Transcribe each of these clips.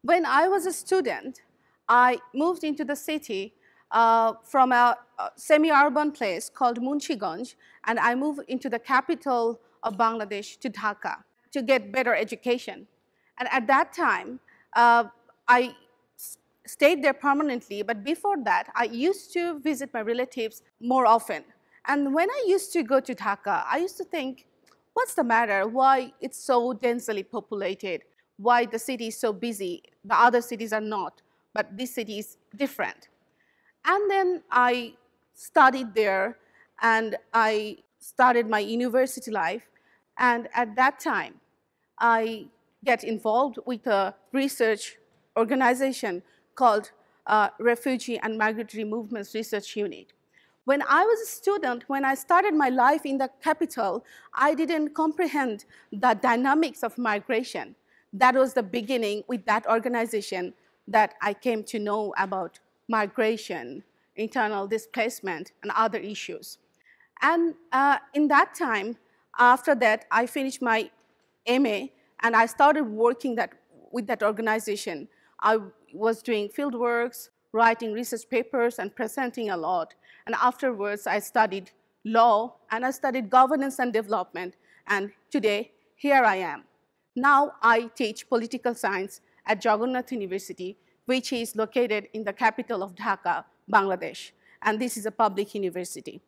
When I was a student, I moved into the city from a semi-urban place called Munchiganj, and I moved into the capital of Bangladesh, to Dhaka, to get better education. And at that time, I stayed there permanently, but before that, I used to visit my relatives more often. And when I used to go to Dhaka, I used to think, what's the matter? Why it's so densely populated? Why the city is so busy? The other cities are not, but this city is different. And then I studied there, and I started my university life. And at that time, I get involved with a research organization called Refugee and Migratory Movements Research Unit. When I was a student, when I started my life in the capital, I didn't comprehend the dynamics of migration. That was the beginning with that organization that I came to know about migration, internal displacement, and other issues. And in that time, after that, I finished my MA, and I started working with that organization. I was doing field works, writing research papers, and presenting a lot. And afterwards, I studied law, and I studied governance and development. And today, here I am. Now I teach political science at Jagannath University, which is located in the capital of Dhaka, Bangladesh. And this is a public university.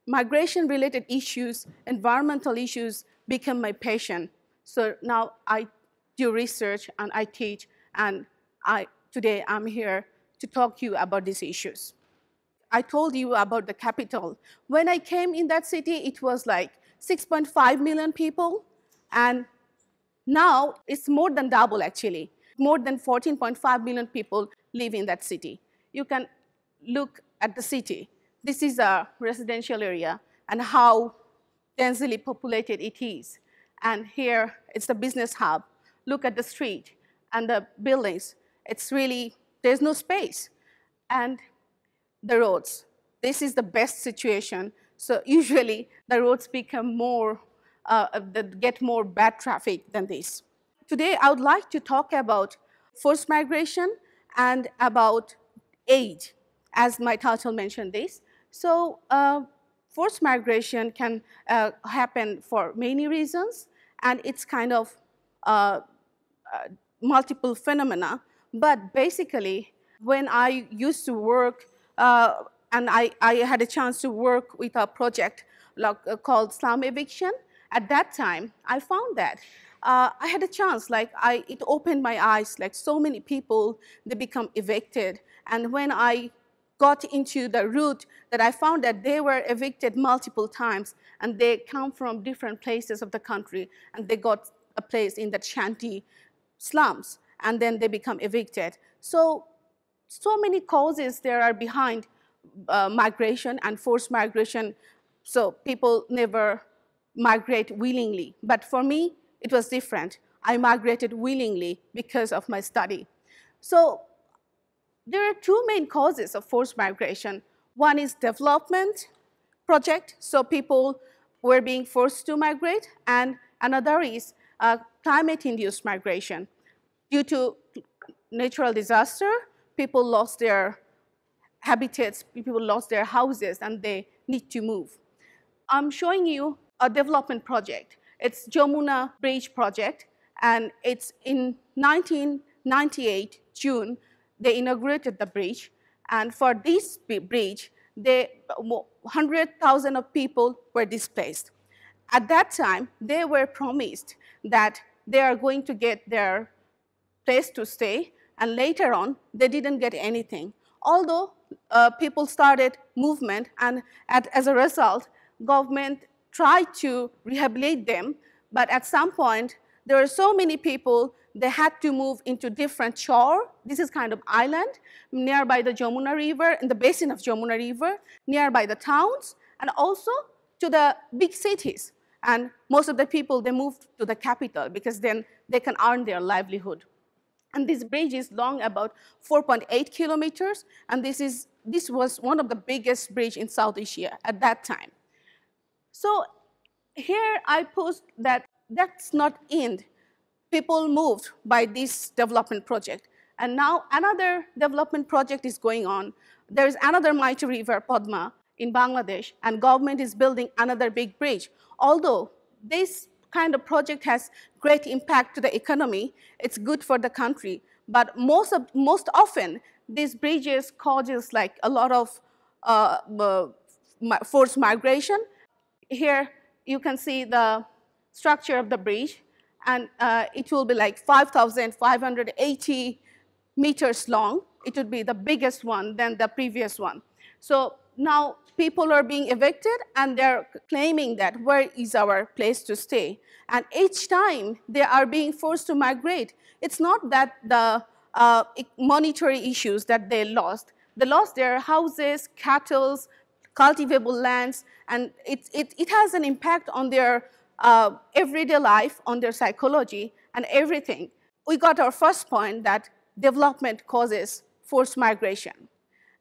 Migration-related issues, environmental issues become my passion. So now I do research and I teach, and today I'm here to talk to you about these issues. I told you about the capital. When I came in that city, it was like 6.5 million people, and now it's more than double actually. More than 14.5 million people live in that city. You can look at the city. This is a residential area and how densely populated it is. And here, it's the business hub. Look at the street and the buildings. It's really, there's no space. And the roads. This is the best situation. So usually, the roads become more, get more bad traffic than this. Today, I would like to talk about forced migration and about age, as my title mentioned this. So forced migration can happen for many reasons, and it's kind of multiple phenomena. But basically, when I used to work, and I had a chance to work with a project called slum eviction, at that time, I found that I had a chance, it opened my eyes, like so many people, they become evicted. And when I got into the route, that I found that they were evicted multiple times, and they come from different places of the country, and they got a place in the shanty slums, and then they become evicted. So many causes there are behind migration and forced migration, so people never migrate willingly. But for me, it was different. I migrated willingly because of my study. So there are two main causes of forced migration. One is development project, so people were being forced to migrate, and another is climate-induced migration. Due to natural disaster, people lost their habitats, people lost their houses, and they need to move. I'm showing you a development project. It's Jamuna Bridge project, and it's in 1998, June, they inaugurated the bridge. And for this bridge, 100,000 of people were displaced. At that time, they were promised that they are going to get their place to stay, and later on, they didn't get anything. Although people started movement, and as a result, government tried to rehabilitate them, but at some point, there were so many people, they had to move into different shore. This is kind of island nearby the Jamuna River, in the basin of Jamuna River, nearby the towns, and also to the big cities. And most of the people, they moved to the capital because then they can earn their livelihood. And this bridge is long about 4.8 kilometers, and this was one of the biggest bridge in South Asia at that time. So here I post that that's not end. People moved by this development project. And now another development project is going on. There is another mighty river, Padma, in Bangladesh, and government is building another big bridge. Although this kind of project has great impact to the economy, it's good for the country, but most often these bridges causes like a lot of forced migration. Here you can see the structure of the bridge, and it will be like 5,580 meters long. It would be the biggest one than the previous one. So now people are being evicted, and they're claiming that where is our place to stay? And each time they are being forced to migrate, it's not that the monetary issues that they lost. They lost their houses, cattle, cultivable lands, and it has an impact on their everyday life, on their psychology, and everything. We got our first point that development causes forced migration.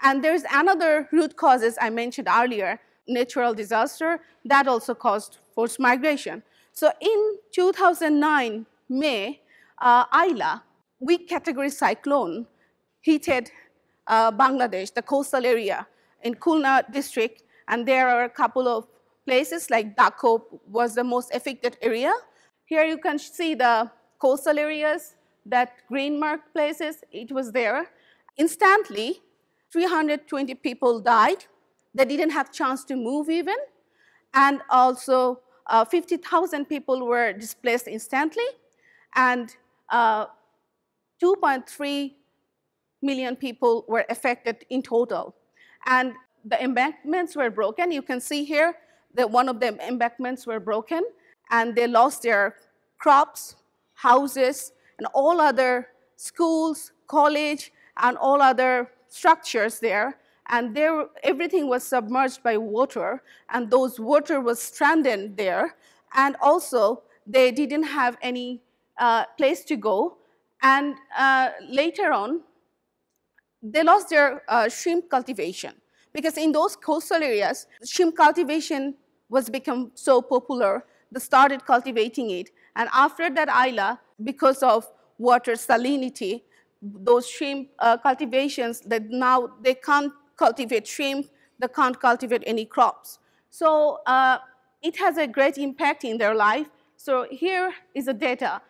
And there's another root causes I mentioned earlier, natural disaster, that also caused forced migration. So in 2009, May, Ayla, weak category cyclone hit Bangladesh, the coastal area in Khulna district, and there are a couple of places like Dhaka was the most affected area. Here you can see the coastal areas, that green marked places, it was there. Instantly, 320 people died. They didn't have chance to move even. And also 50,000 people were displaced instantly. And 2.3 million people were affected in total. And the embankments were broken. You can see here that one of the embankments were broken, and they lost their crops, houses, and all other schools, college, and all other structures there. And there, everything was submerged by water, and those water was stranded there. And also, they didn't have any place to go. And later on, they lost their shrimp cultivation, because in those coastal areas, shrimp cultivation was become so popular. They started cultivating it. And after that Ayla, because of water salinity, those shrimp cultivations, that now they can't cultivate shrimp, they can't cultivate any crops. So it has a great impact in their life. So here is the data.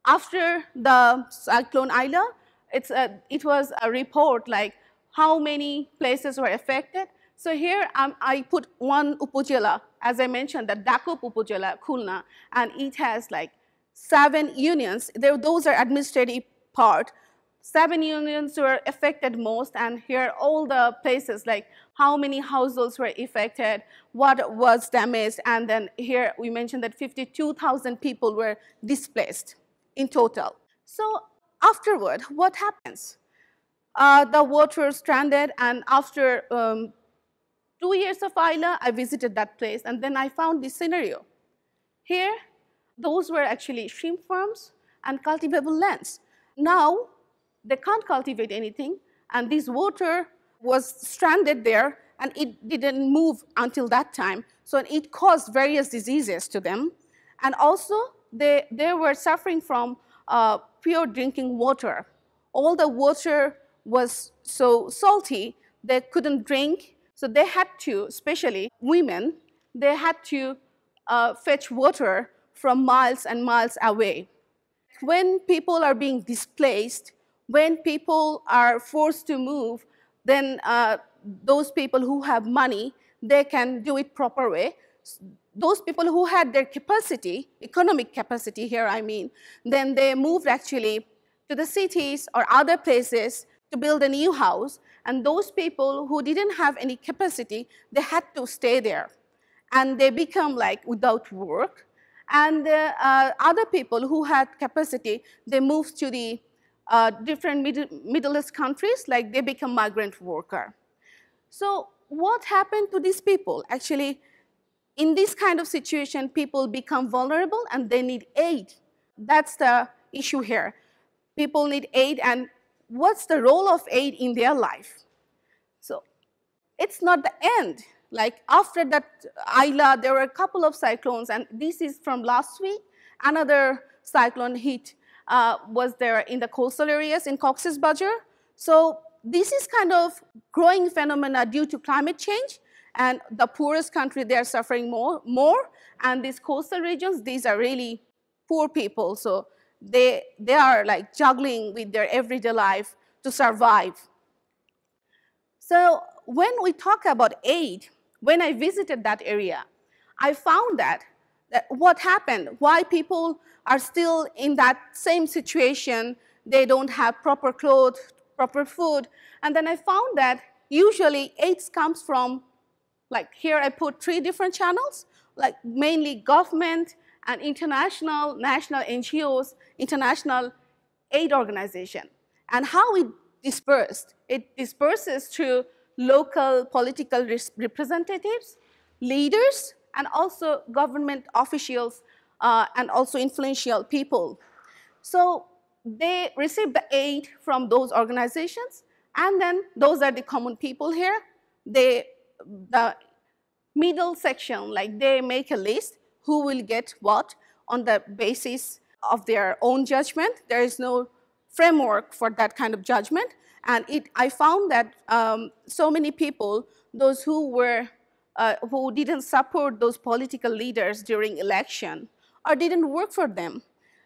After the cyclone Ayla, it was a report like how many places were affected. So here I put one upazila, as I mentioned, the Dhaka upazila, Khulna, and it has like 7 unions. Those are administrative part. 7 unions were affected most, and here all the places like how many households were affected, what was damaged, and then here we mentioned that 52,000 people were displaced in total. So afterward, what happens? The water stranded, and after 2 years of Ayla, I visited that place, and then I found this scenario. Here, those were actually shrimp farms and cultivable lands. Now, they can't cultivate anything, and this water was stranded there, and it didn't move until that time. So it caused various diseases to them. And also, they were suffering from pure drinking water. All the water was so salty, they couldn't drink. So they had to, especially women, they had to fetch water from miles and miles away. When people are being displaced, when people are forced to move, then those people who have money, they can do it proper way. Those people who had their capacity, economic capacity here I mean, then they moved actually to the cities or other places to build a new house. And those people who didn't have any capacity, they had to stay there. And they become like without work. And other people who had capacity, they moved to the different Middle East countries, like they become migrant worker. So what happened to these people? Actually, in this kind of situation, people become vulnerable and they need aid. That's the issue here. People need aid, and what's the role of aid in their life? So it's not the end. Like after that Ayla, there were a couple of cyclones, and this is from last week. Another cyclone hit was there in the coastal areas in Cox's Bazar. So this is kind of growing phenomena due to climate change, and the poorest country, they are suffering more, and these coastal regions, these are really poor people, so they are like juggling with their everyday life to survive. So when we talk about aid, when I visited that area, I found that what happened, why people are still in that same situation, they don't have proper clothes, proper food, and then I found that usually aid comes from, like here I put 3 different channels, like mainly government and international, national NGOs, international aid organization. And how it dispersed? It disperses through local political representatives, leaders, and also government officials, and also influential people. So they receive the aid from those organizations, and then those are the common people here. The middle section, like they make a list who will get what on the basis of their own judgment. There is no framework for that kind of judgment. And I found that so many people, those who didn't support those political leaders during election or didn't work for them,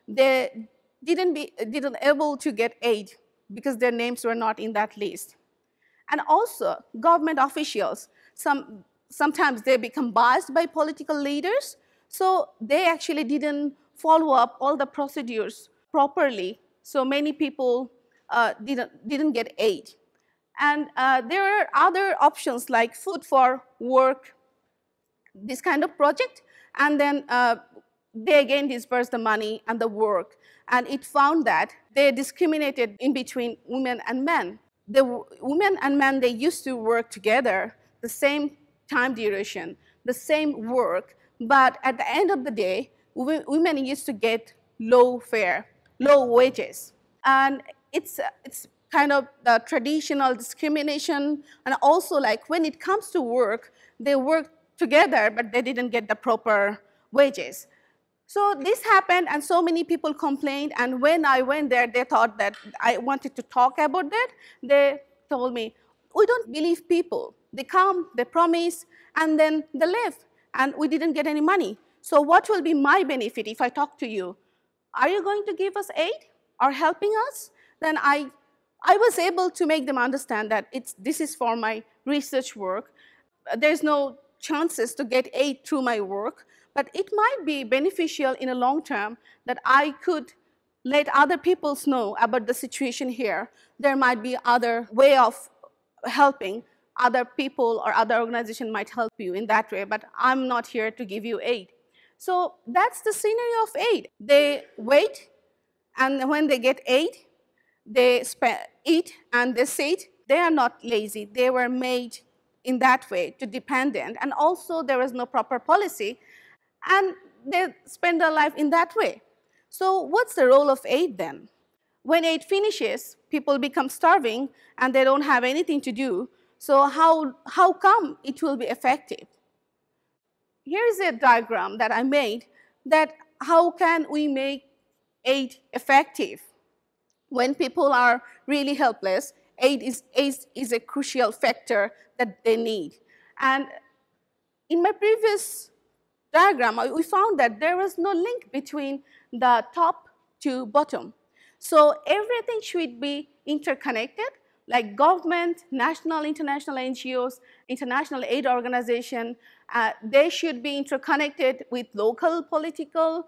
they didn't able to get aid because their names were not in that list. And also government officials, sometimes they become biased by political leaders, so they actually didn't follow up all the procedures properly. So many people didn't get aid. And there are other options like food for work, this kind of project, and then they again dispersed the money and the work. And it found that they discriminated in between women and men. The women and men, they used to work together, the same time duration, the same work, but at the end of the day, women used to get low fare, low wages. And it's kind of the traditional discrimination, and also like when it comes to work, they work together, but they didn't get the proper wages. So this happened, and so many people complained, and when I went there, they thought that I wanted to talk about that. They told me, we don't believe people. They come, they promise, and then they leave, and we didn't get any money. So what will be my benefit if I talk to you? Are you going to give us aid or helping us? Then I was able to make them understand that this is for my research work. There's no chances to get aid through my work, but it might be beneficial in a long term that I could let other people know about the situation here. There might be other way of helping. Other people or other organization might help you in that way, but I'm not here to give you aid. So that's the scenario of aid. They wait, and when they get aid, they eat and they sit. They are not lazy. They were made in that way to dependent, and also there was no proper policy, and they spend their life in that way. So what's the role of aid then? When aid finishes, people become starving and they don't have anything to do. So how come it will be effective? Here is a diagram that I made that how can we make aid effective? When people are really helpless, aid is a crucial factor that they need. And in my previous diagram, we found that there was no link between the top to bottom. So everything should be interconnected, like government, national, international NGOs, international aid organization, they should be interconnected with local political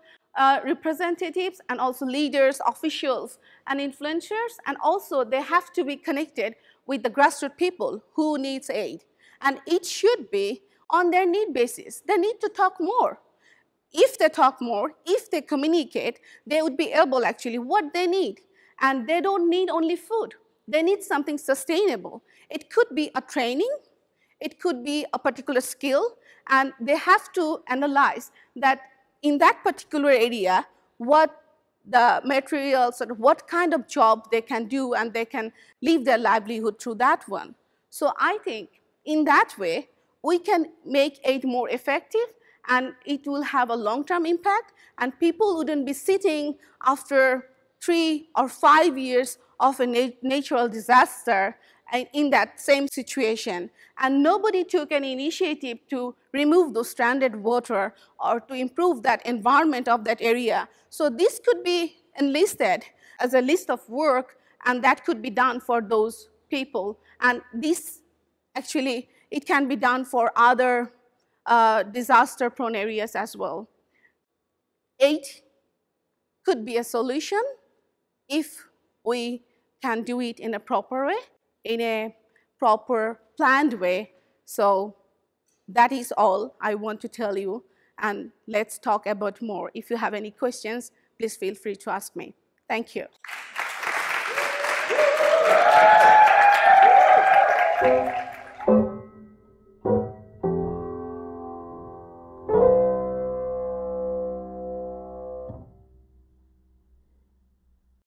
representatives and also leaders, officials, and influencers, and also they have to be connected with the grassroots people who needs aid. And it should be on their need basis. They need to talk more. If they talk more, if they communicate, they would be able actually what they need. And they don't need only food. They need something sustainable. It could be a training, it could be a particular skill, and they have to analyze that in that particular area, what the materials, or what kind of job they can do, and they can live their livelihood through that one. So I think in that way, we can make aid more effective, and it will have a long-term impact, and people wouldn't be sitting after 3 or 5 years of a natural disaster in that same situation, and nobody took any initiative to remove those stranded water or to improve that environment of that area. So this could be enlisted as a list of work, and that could be done for those people. And this actually, it can be done for other disaster-prone areas as well. 8 could be a solution if we can do it in a proper way, in a proper planned way. So that is all I want to tell you, and let's talk about more. If you have any questions, please feel free to ask me. Thank you.